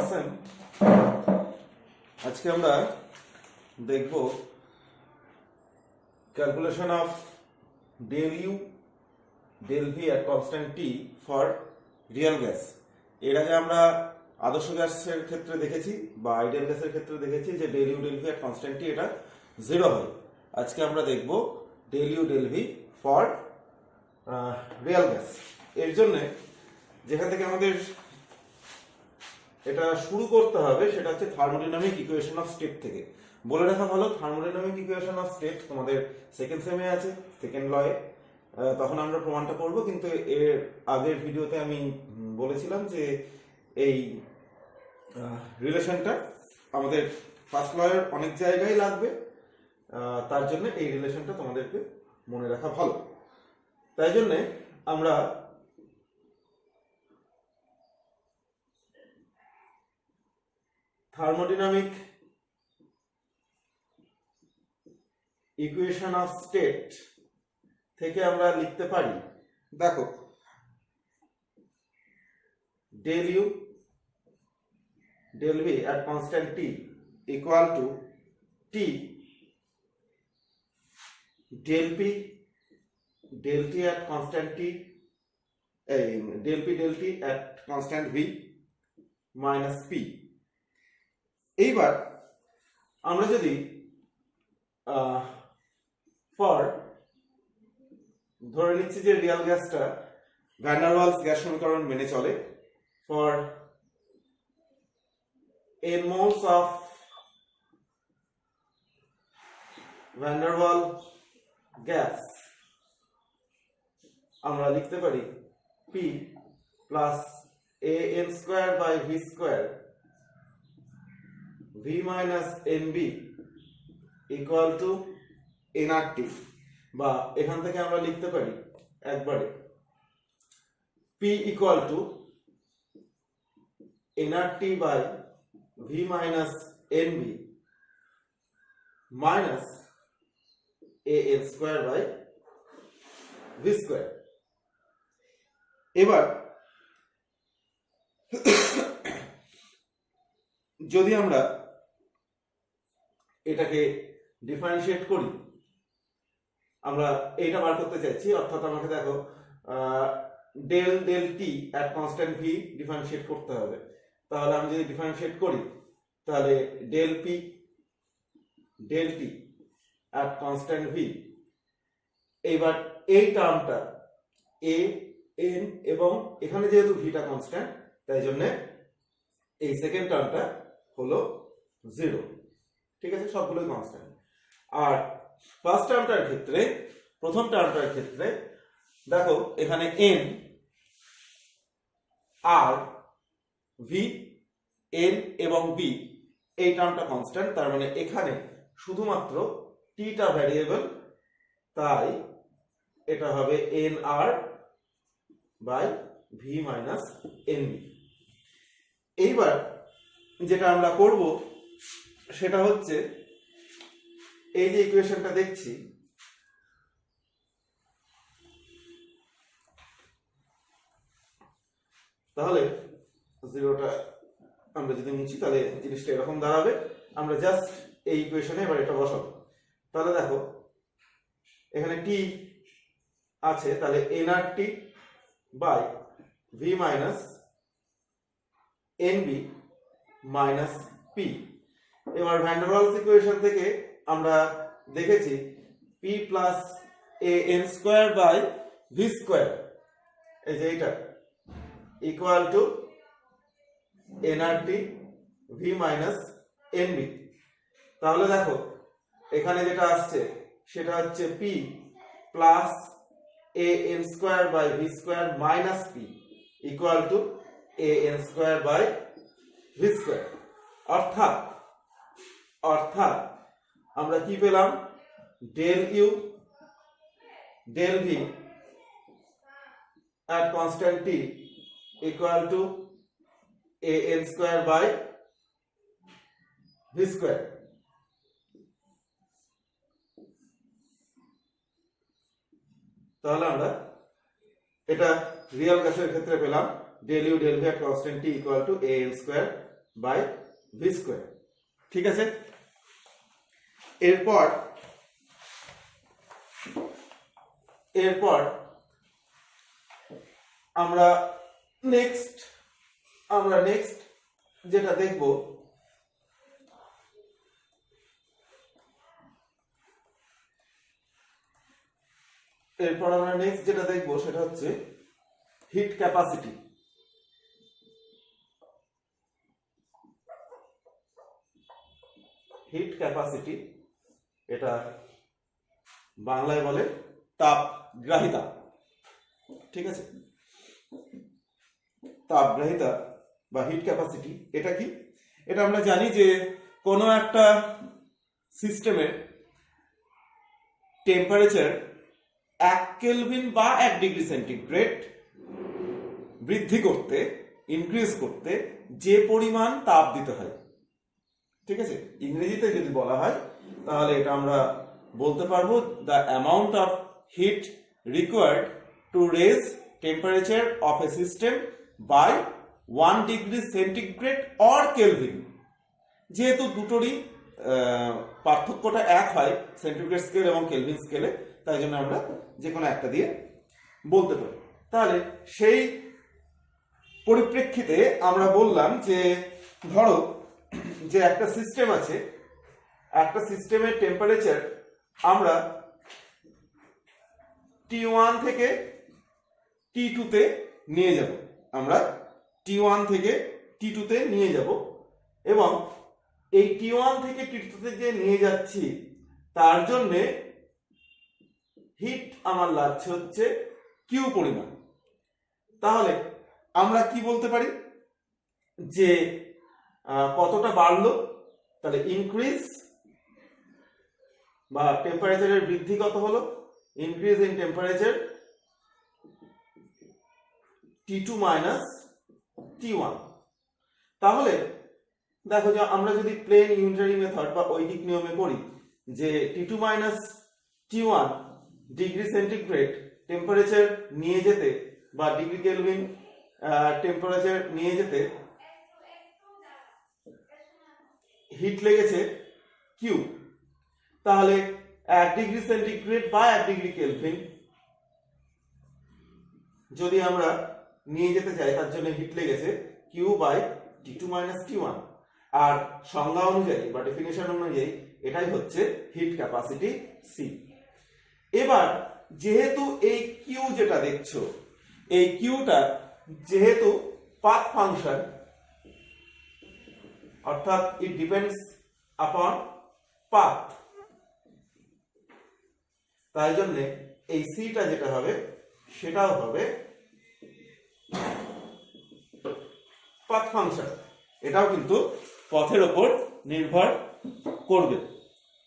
আসেন আজকে আমরা দেখব calculation of del u del v at constant t for real gas। এর আগে আমরা আদর্শ গ্যাসের ক্ষেত্রে দেখেছি বা আইডিয়াল গ্যাসের ক্ষেত্রে দেখেছি যে del u del v at constant t এটা 0 হয়। আজকে আমরা দেখব del u del v for real gas। এর জন্য যেখান থেকে আমাদের এটা শুরু করতে হবে সেটা হচ্ছে থার্মোডাইনামিক ইকুয়েশন অফ স্টেট থেকে। বলে রাখা ভালো, থার্মোডাইনামিক ইকুয়েশন অফ স্টেট তোমাদের সেকেন্ড সেমে আছে, সেকেন্ড লয়ে, তখন আমরা প্রমাণটা করব। কিন্তু এর আগের ভিডিওতে আমি বলেছিলাম যে এই রিলেশনটা আমাদের ফার্স্ট লয়ের অনেক জায়গায় লাগবে, তার জন্য এই রিলেশনটা তোমাদেরকে মনে রাখা ভালো। তাই জন্য আমরা থার্মোডাইনামিক ইকুয়েশন অফ স্টেট থেকে আমরা লিখতে পারি, দেখো del u del v at constant t equal to t del p del t at constant t del p del t at constant v minus p। এইবার আমরা যদি ফর ধরে নিচ্ছি যে রিয়াল গ্যাসটা ভ্যান ডার ওয়ালস গ্যাস সমীকরণ মেনে চলে, for n moles of van der Waal gas আমরা লিখতে পারি p plus an square by v square v minus nb equal to nRT, বা এখান থেকে আমরা লিখতে পারি একবারে p equal to nRT by v minus nb minus an square by v square। এবার যদি আমরা এটাকে ডিফারেন্সিয়েট করি, আমরা এইটা বার করতে চাইছি, অর্থাৎ আমাকে দেখো del del T at constant V differentiate করতে হবে। তাহলে আমি যদি ডিফারেন্সিয়েট করি তাহলে del P del T at constant V, এইবার এই টার্মটা এ এন এবং এখানে যেহেতু ভিটা কনস্ট্যান্ট তাই জন্য এই সেকেন্ড টার্মটা হলো 0। ঠিক আছে, সবগুলোই কনস্ট্যান্ট। আর ফার্স্ট টার্মটার ক্ষেত্রে, প্রথম টার্মটার ক্ষেত্রে দেখো এখানে n আর ভি n এবং b এই টার্মটা কনস্ট্যান্ট, তার মানে এখানে শুধুমাত্র টিটা ভ্যারিয়েবল, তাই এটা হবে nr by v minus nb। এইবার যেটা আমরা করব সেটা হচ্ছে এই যে ইকুয়েশনটা দেখছি, তাহলে জিরোটা আমরা যদি মুছি তাহলে জিনিসটা এরকম দাঁড়াবে। আমরা জাস্ট এই ইকুয়েশনে এবার এটা বসাবো। তাহলে দেখো এখানে টি আছে, তাহলে nRT by v minus nb minus p। এবার ভ্যান ডার ওয়ালস ইকুয়েশন থেকে আমরা দেখেছি p plus an square by v square, এই যে এইটা equal to nRT v minus nb। তাহলে দেখো এখানে যেটা আসছে সেটা হচ্ছে p plus an square by v square minus p equal to an square by v square. অর্থাৎ আমরা কি পেলাম, del u del v at constant t equal to an square by v square। তাহলে আমরা এটা রিয়েল গ্যাসের ক্ষেত্রে পেলাম del u del v at constant t equal to an square by V square. ঠিক আছে, এরপর আমরা নেক্সট যেটা দেখব সেটা হচ্ছে হিট ক্যাপাসিটি। এটা বাংলায় বলে তাপগ্রাহিতা। ঠিক আছে, তাপগ্রাহিতা বা হিট ক্যাপাসিটি এটা কি? এটা আমরা জানি যে কোনো একটা সিস্টেমের টেম্পারেচার 1 কেলভিন বা 1 ডিগ্রি সেন্টিগ্রেড বৃদ্ধি করতে, ইনক্রিজ করতে যে পরিমাণ তাপ দিতে হয়। ঠিক আছে, ইংরেজিতে যদি বলা হয় তাহলে এটা আমরা বলতে পারবো the amount of heat required to raise temperature of a system by 1 degree centigrade or kelvin. যেহেতু দুটোরই পার্থক্যটা এক হয়, সেন্টিগ্রেড স্কেল এবং কেলভিন স্কেলে, তাই জন্য আমরা যে কোনো একটা দিয়ে বলতে পারি। তাহলে সেই পরিপ্রেক্ষিতে আমরা বললাম যে ধরো যে একটা সিস্টেম আছে, একটা সিস্টেমের টেম্পারেচার আমরা T1 থেকে T2 তে নিয়ে যাব, এবং এই T1 থেকে T2 তে যে নিয়ে যাচ্ছি তার জন্য হিট আমার লাগছে হচ্ছে কিউ পরিমাণ। তাহলে আমরা কি বলতে পারি যে কতটা বাড়লো? তাহলে ইনক্রিজ বা টেম্পারেচারের বৃদ্ধি কত হলো? Increase in temperature T2 minus T1। তাহলে দেখো যে আমরা যদি প্লেন ইউনিটারি মেথড বা ঐকিক নিয়মে করি যে T2 minus T1 degree centigrade temperature নিয়ে যেতে বা ডিগ্রি কেলভিন টেম্পারেচার নিয়ে যেতে হিট লেগেছে কিউ। তাহলে 1 ডিগ্রি সেন্টিগ্রেড বা 1 ডিগ্রি কেলভিন যদি আমরা নিয়ে যেতে চাই তার জন্য হিট লেগেছে Q by T2 minus T1। আর সংজ্ঞা অনুযায়ী বা ডেফিনিশন অনুযায়ী এটাই হচ্ছে হিট ক্যাপাসিটি সি। এবার যেহেতু এই কিউ যেটা দেখছো, এই কিউটা যেহেতু পাথ ফাংশন, অর্থাৎ ইট ডিপেন্ডস আপন পাথ, তাই জন্য এই সিটা যেটা হবে সেটাও হবে পাথ ফাংশন। এটাও কিন্তু পথের ওপর নির্ভর করবে।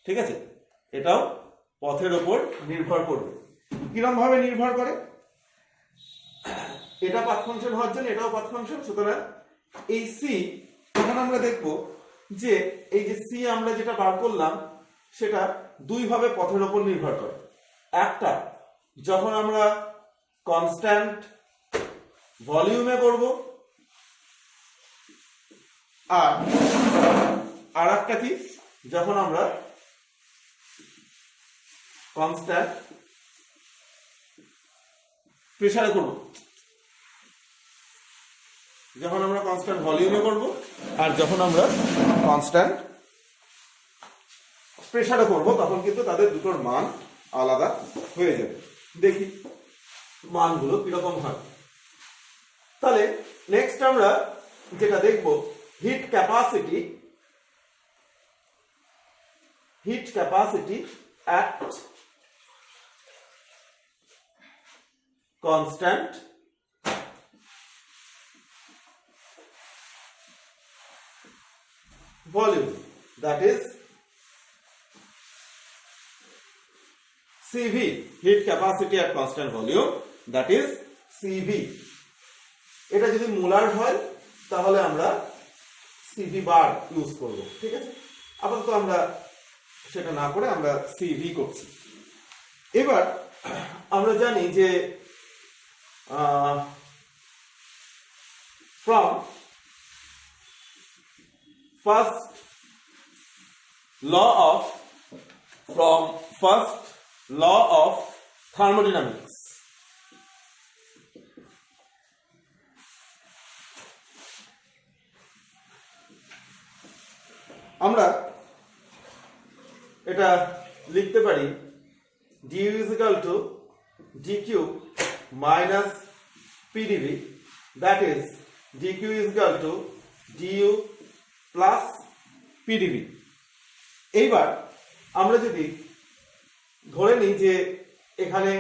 ঠিক আছে, এটাও পথের ওপর নির্ভর করবে। কিরকম ভাবে নির্ভর করে? এটা পাথ ফাংশন হওয়ার জন্য এটাও পাথ ফাংশন। সুতরাং এই সি, এখন আমরা দেখব যে এই যে সি আমরা যেটা বার করলাম সেটা দুই ভাবে পথের ওপর নির্ভর করে। একটা যখন আমরা কনস্ট্যান্ট ভলিউমে করব, আর একটা কি যখন আমরা কনস্ট্যান্ট প্রেসারে করব। যখন আমরা কনস্ট্যান্ট ভলিউমে করব আর যখন আমরা কনস্ট্যান্ট প্রেসারে করব তখন কিন্তু তাদের দুটোর মান আলাদা হয়ে যাবে। দেখি মানগুলো কিরকম হয়। তাহলে নেক্সট আমরা যেটা দেখব hit capacity at constant volume, that is CV, heat capacity at constant volume, that is CV। এটা যদি মোলার হয় তাহলে আমরা CV বার ইউজ করব। ঠিক আছে, আপাতত আমরা সেটা না করে আমরা CV করছি। এবার আমরা জানি যে from first law of thermodynamics. আমরা এটা লিখতে পারি du is equal to dq minus pdv, that is dq is equal to du plus pdv. এইবার আমরা যদি ধরে নিই যে এখানে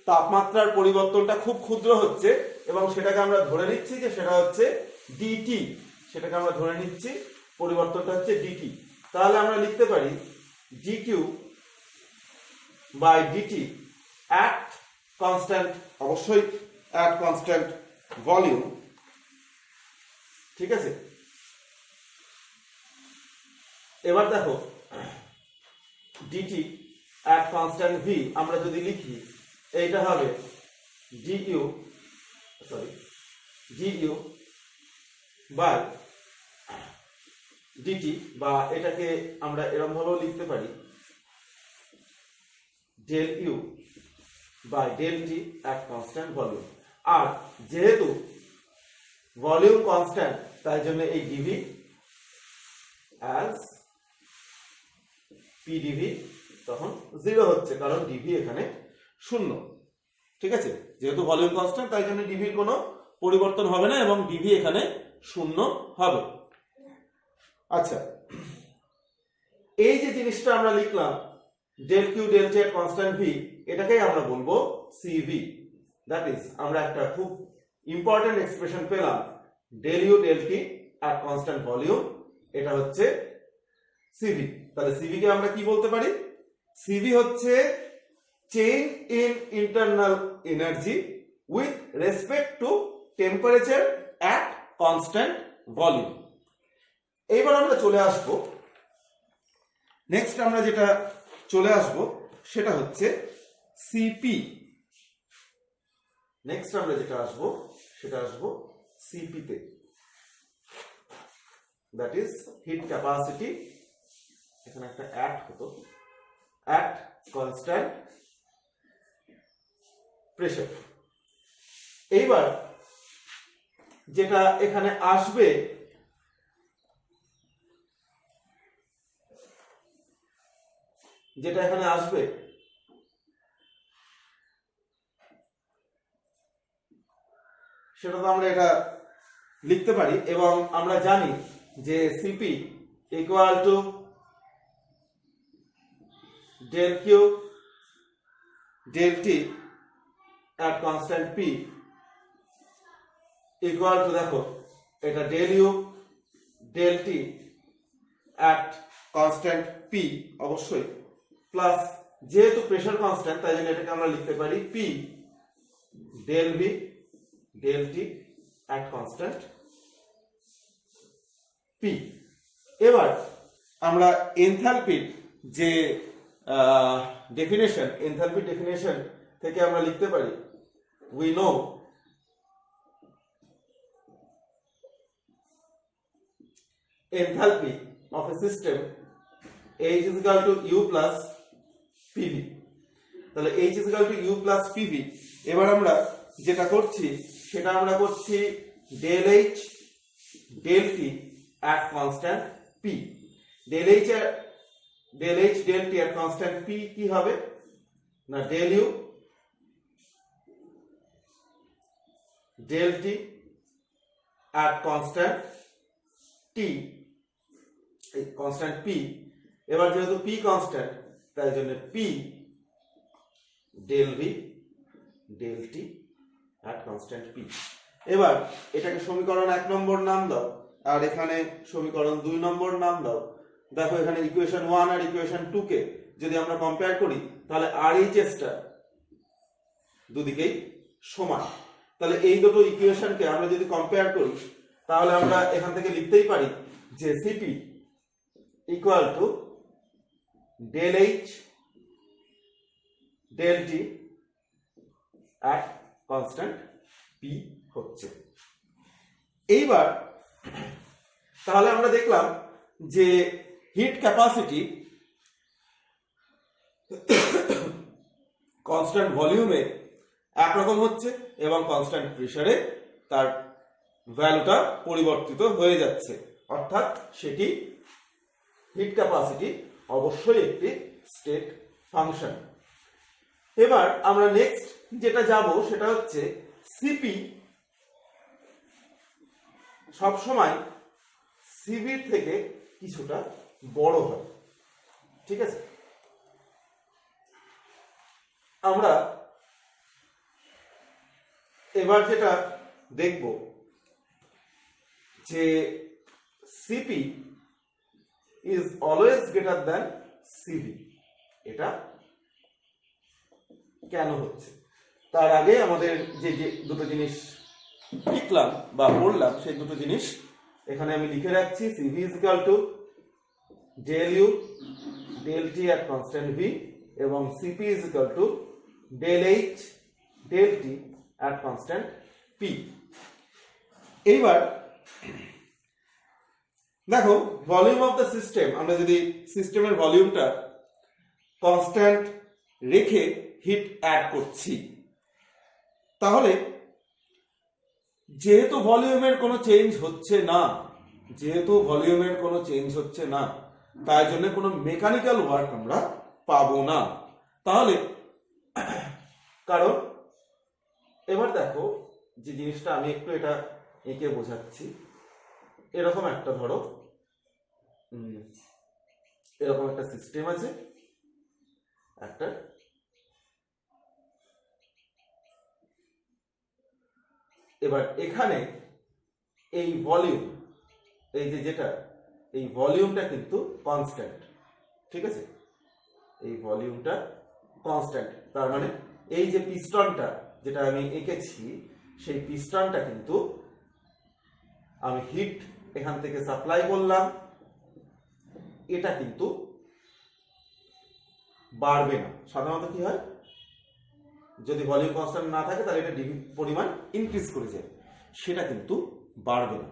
তাপমাত্রার পরিবর্তনটা খুব ক্ষুদ্র হচ্ছে এবং সেটাকে আমরা ধরে নিচ্ছি যে সেটা হচ্ছে dT, সেটাকে আমরা ধরে নিচ্ছি পরিবর্তনটা হচ্ছে dT, তাহলে আমরা লিখতে পারি dq by dt at constant, অবশ্যই at constant volume, ঠিক আছে। এবার দেখো dt at constant v আমরা যদি লিখি এইটা হবে du by dt, বা এটাকে আমরা এরকম ভাবেও লিখতে পারি del u by del t at constant volume। আর যেহেতু ভলিউম কনস্ট্যান্ট তাই জন্য এই dv as pdv তখন 0 হচ্ছে, কারণ dv এখানে শূন্য, ঠিক আছে। যেহেতু ভলিউম কনস্ট্যান্ট তাই জন্য dv এর কোনো পরিবর্তন হবে না এবং dv এখানে শূন্য হবে। আচ্ছা, এই যে জিনিসটা আমরা লিখলাম del q del t at constant v, এটাকেই আমরা বলবো cv, দ্যাট ইজ আমরা একটা খুব ইম্পর্টেন্ট এক্সপ্রেশন পেলাম del u del t at constant volume, এটা হচ্ছে cv। তাহলে cv কে আমরা কি বলতে পারি? cv হচ্ছে change in internal energy with respect to temperature at constant volume. এইবার আমরা চলে আসবো নেক্সট, আমরা যেটা চলে আসবো সেটা হচ্ছে সিপি। নেক্সট আমরা যেটা আসবো সেটা আসবো সিপি তে, দ্যাট ইজ হিট ক্যাপাসিটি, এখানে একটা অ্যাট হতো, অ্যাট কনস্ট্যান্ট প্রেসার। এইবার যেটা এখানে আসবে সেটা তো আমরা এটা লিখতে পারি এবং আমরা জানি যে CP equal to del q del t at constant p equal two, দেখো এটা del u del t at constant p অবশ্যই, প্লাস যেহেতু প্রেসার কনস্ট্যান্ট তাই জন্য এটাকে আমরা লিখতে পারি p del v del t at constant p। এবার আমরা এনথালপির যে ডেফিনেশন, এনথালপি ডেফিনেশন থেকে আমরা লিখতে পারি we know enthalpy of a system H is equal to U plus PV। তাহলে H is equal to U plus PV। এবার আমরা যেটা করছি সেটা আমরা করছি del H del T at constant P। del H del T at constant P কি হবে না del U del T at constant T, constant P। এবার যেহেতু P কনস্ট্যান্ট তাই জন্য P del V del T at constant P। এবার এটাকে সমীকরণ 1 নম্বর নাম দাও আর এখানে সমীকরণ 2 নম্বর নাম দাও। দেখো এখানে ইকুয়েশন 1 আর ইকুয়েশন 2 কে যদি আমরা কম্পেয়ার করি তাহলে RHS টা দুদিকেই সমান। তাহলে এই দুটো ইকুয়েশনকে আমরা যদি কম্পেয়ার করি তাহলে আমরা এখান থেকে লিখতেই পারি যে CP equal to del H del T at constant P হচ্ছে। এইবার তাহলে আমরা দেখলাম যে হিট ক্যাপাসিটি কনস্ট্যান্ট ভলিউমে একরকম হচ্ছে এবং কনস্ট্যান্ট প্রেসারে তার ভ্যালুটা পরিবর্তিত হয়ে যাচ্ছে, অর্থাৎ সেটি হিট ক্যাপাসিটি অবশ্যই একটি স্টেট ফাংশন। এবার আমরা নেক্সট যেটা যাব সেটা হচ্ছে সিপি সবসময় সিবির থেকে কিছুটা বড় হয়, ঠিক আছে। আমরা এবার যেটা দেখব যে CP is always greater than CV. এটা কেন হচ্ছে তার আগে আমাদের যে যে দুটো জিনিস লিখলাম বা পড়লাম সেই দুটো জিনিস এখানে আমি লিখে রাখছি। CV is equal to del U del T at constant V এবং CP is equal to del H del T at constant P. এইবার দেখো ভলিউম অফ দ্য সিস্টেম, আমরা যদি সিস্টেমের ভলিউমটা কনস্ট্যান্ট রেখে হিট অ্যাড করছি, তাহলে যেহেতু ভলিউমের কোনো চেঞ্জ হচ্ছে না, তাই জন্য কোনো মেকানিক্যাল ওয়ার্ক আমরা পাবো না। তাহলে কারণ এবার দেখো যে জিনিসটা আমি একটু এটা এঁকে বোঝাচ্ছি, এরকম একটা ধরো এরকম একটা সিস্টেম আছে, একটা এবার এখানে এই ভলিউম এই ভলিউমটা কিন্তু কনস্ট্যান্ট, ঠিক আছে। এই ভলিউমটা কনস্ট্যান্ট, তার মানে এই যে পিস্টনটা যেটা আমি এঁকেছি সেই পিস্টনটা কিন্তু আমি হিট এখান থেকে সাপ্লাই করলাম, এটা কিন্তু বাড়বে না। সাধারণত কি হয়, যদি ভলিউম কনস্ট্যান্ট না থাকে তাহলে এটা ডিভি পরিমাণ ইনক্রিজ করে যায়, সেটা কিন্তু বাড়বে না।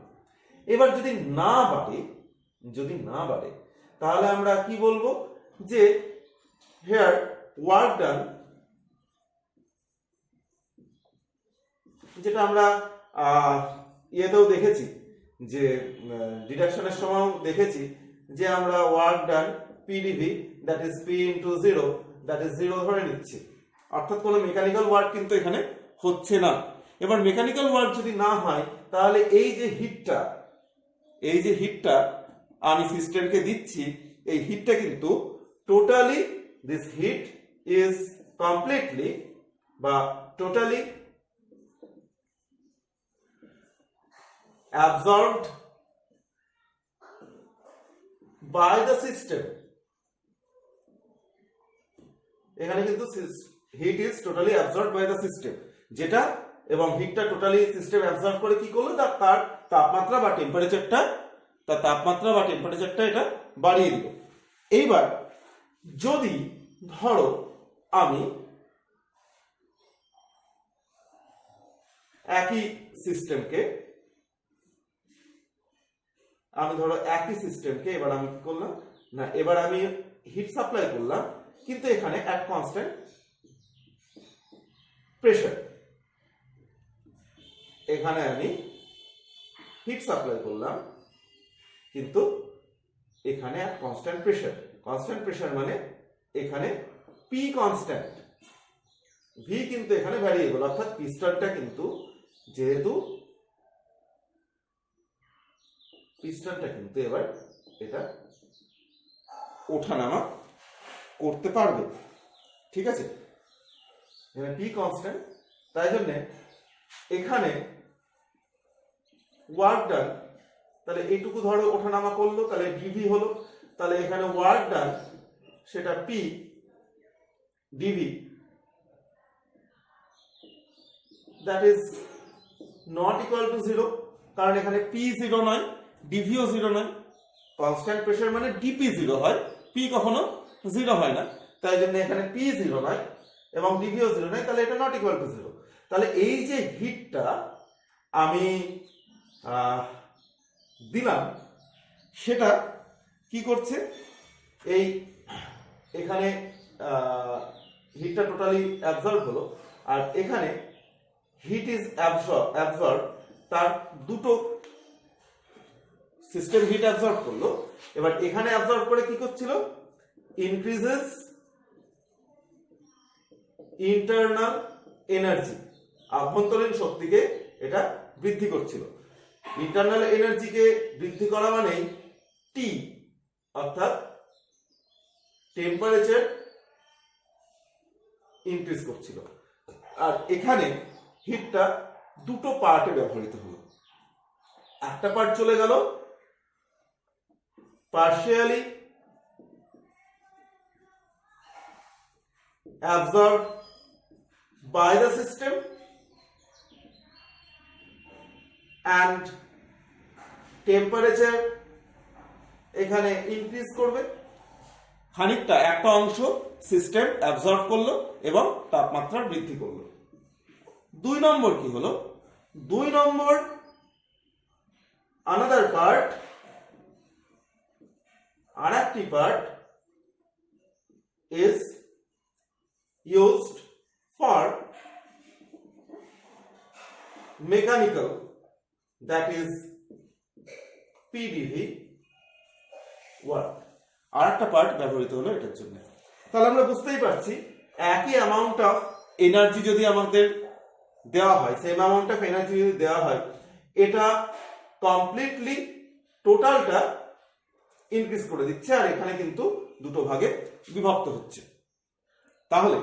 এবার যদি না বাড়ে তাহলে আমরা কি বলবো যে হেয়ার ওয়ার্ক ডান, যেটা আমরা ইয়েতেও দেখেছি যে ডিডাকশনের সময় দেখেছি যে আমরা work done PDV that is P into 0 that is 0 ধরে নিচ্ছি, অর্থাৎ কোনো মেকানিক্যাল ওয়ার্ক কিন্তু এখানে হচ্ছে না। এবার মেকানিক্যাল ওয়ার্ক যদি না হয় তাহলে এই যে হিটটা আমি সিস্টেমকে দিচ্ছি, এই হিটটা কিন্তু totally this heat is completely বা totally absorbed by the system। এখানে কিন্তু heat is totally absorbed by the system, যেটা এবং হিটটা টোটালি সিস্টেম অ্যাবজর্ব করে কি করলো, তার তাপমাত্রা বা টেম্পারেচারটা এটা বাড়িয়ে দিল। এইবার যদি ধরো আমি একই সিস্টেমকে এবার আমি কি করলাম না, এবার আমি হিট সাপ্লাই করলাম কিন্তু এখানে অ্যাট কনস্ট্যান্ট প্রেসার, এখানে আমি হিট সাপ্লাই করলাম কিন্তু এখানে অ্যাট কনস্ট্যান্ট প্রেসার মানে এখানে পি কনস্ট্যান্ট, ভি কিন্তু এখানে ভ্যারিয়েবল, অর্থাৎ পিস্টনটা কিন্তু যেহেতু পিস্টনটা কিন্তু এবার এটা ওঠানামা করতে পারবে, ঠিক আছে। এখানে পি কনস্ট্যান্ট, তাই জন্য এখানে ওয়ার্ক ডান, তাহলে এইটুকু ধরো ওঠানামা করলো, তাহলে ডিভি হলো, তাহলে এখানে ওয়ার্ক ডান সেটা P DV that is not equal to 0, কারণ এখানে পি 0 নয়, ডিভিও 0 নয়। কনস্ট্যান্ট প্রেসার মানে ডিপি 0 হয়, পি কখনো 0 হয় না, তাই জন্য এখানে পি 0 নয় এবং ডিভিও 0 নয়, তাহলে এটা নট ইকুয়াল টু 0। তাহলে এই যে হিটটা আমি দিলাম সেটা কি করছে, এই এখানে হিটটা টোটালি অ্যাবজর্ব হলো, আর এখানে হিট ইজ অ্যাবজর্ব, তার দুটো সিস্টেম হিট অ্যাবজর্ব করলো। এবার এখানে অ্যাবজর্ব করে কি করছিল, ইনক্রিজেস ইন্টারনাল এনার্জি, আভ্যন্তরীণ শক্তিকে এটা বৃদ্ধি করছিল। ইন্টারনাল এনার্জিকে বৃদ্ধি করা মানেই টি, অর্থাৎ টেম্পারেচার ইনক্রিজ করছিল। আর এখানে হিটটা দুটো পার্টে ব্যবহৃত হলো। একটা পার্ট চলে গেল partially absorbed by the system and temperature এখানে ইনক্রিজ করবে, খানিকটা একটা অংশ সিস্টেম অ্যাবজর্ব করলো এবং তাপমাত্রা বৃদ্ধি করলো। 2 নম্বর কি হলো, 2 নম্বর another part, আর একটি part is used for mechanical, that is PDV work, আর একটা পার্ট ব্যবহৃত হলো এটার জন্য। তাহলে আমরা বুঝতেই পারছি একই অ্যামাউন্ট অফ এনার্জি যদি আমাদের দেওয়া হয়, সেম অ্যামাউন্ট অফ এনার্জি যদি দেওয়া হয়, এটা কমপ্লিটলি টোটালটা ইনক্রিজ করে দিচ্ছে, আর এখানে কিন্তু দুটো ভাগে বিভক্ত হচ্ছে। তাহলে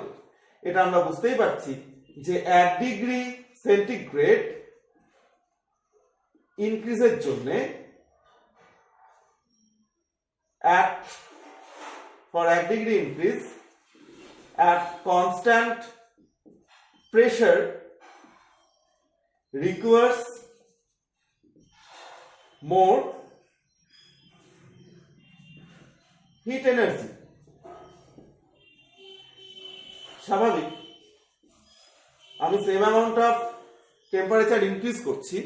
এটা আমরা বুঝতেই পারছি যে 1 ডিগ্রি সেন্টিগ্রেড ইনক্রিজের জন্য for 1 degree increase at constant pressure requires more heat energy. স্বাভাবিক, আমি same amount of temperature increase করছি,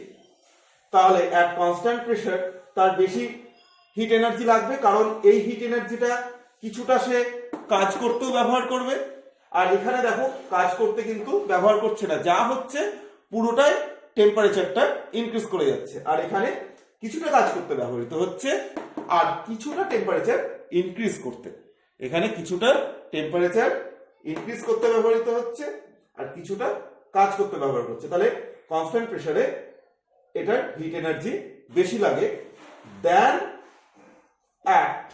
তাহলে অ্যাট কনস্ট্যান্ট প্রেসার তার বেশি হিট এনার্জি লাগবে, কারণ এই হিট এনার্জিটা কিছুটা সে কাজ করতেও ব্যবহার করবে, আর এখানে দেখো কাজ করতে কিন্তু ব্যবহার করছে না, যা হচ্ছে পুরোটাই টেম্পারেচারটা ইনক্রিজ করে যাচ্ছে, আর এখানে কিছুটা কাজ করতে ব্যবহৃত হচ্ছে আর কিছুটা টেম্পারেচার ইনক্রিজ করতে, এখানে কিছুটা টেম্পারেচার ইনক্রিজ করতে ব্যবহৃত হচ্ছে আর কিছুটা কাজ করতে ব্যবহার করছে। তাহলে কনস্ট্যান্ট প্রেসারে এটার হিট এনার্জি বেশি লাগে দেন at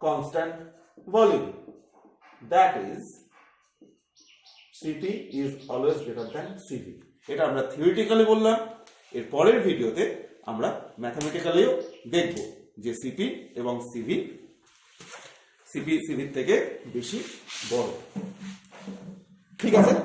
constant volume, that is Cp is always greater than Cv। এটা আমরা থিওরিটিক্যালি বললাম, এর পরের ভিডিওতে আমরা ম্যাথমেটিক্যালিও দেখব যে Cp এবং Cv থেকে বেশি বড়। ঠিক আছে।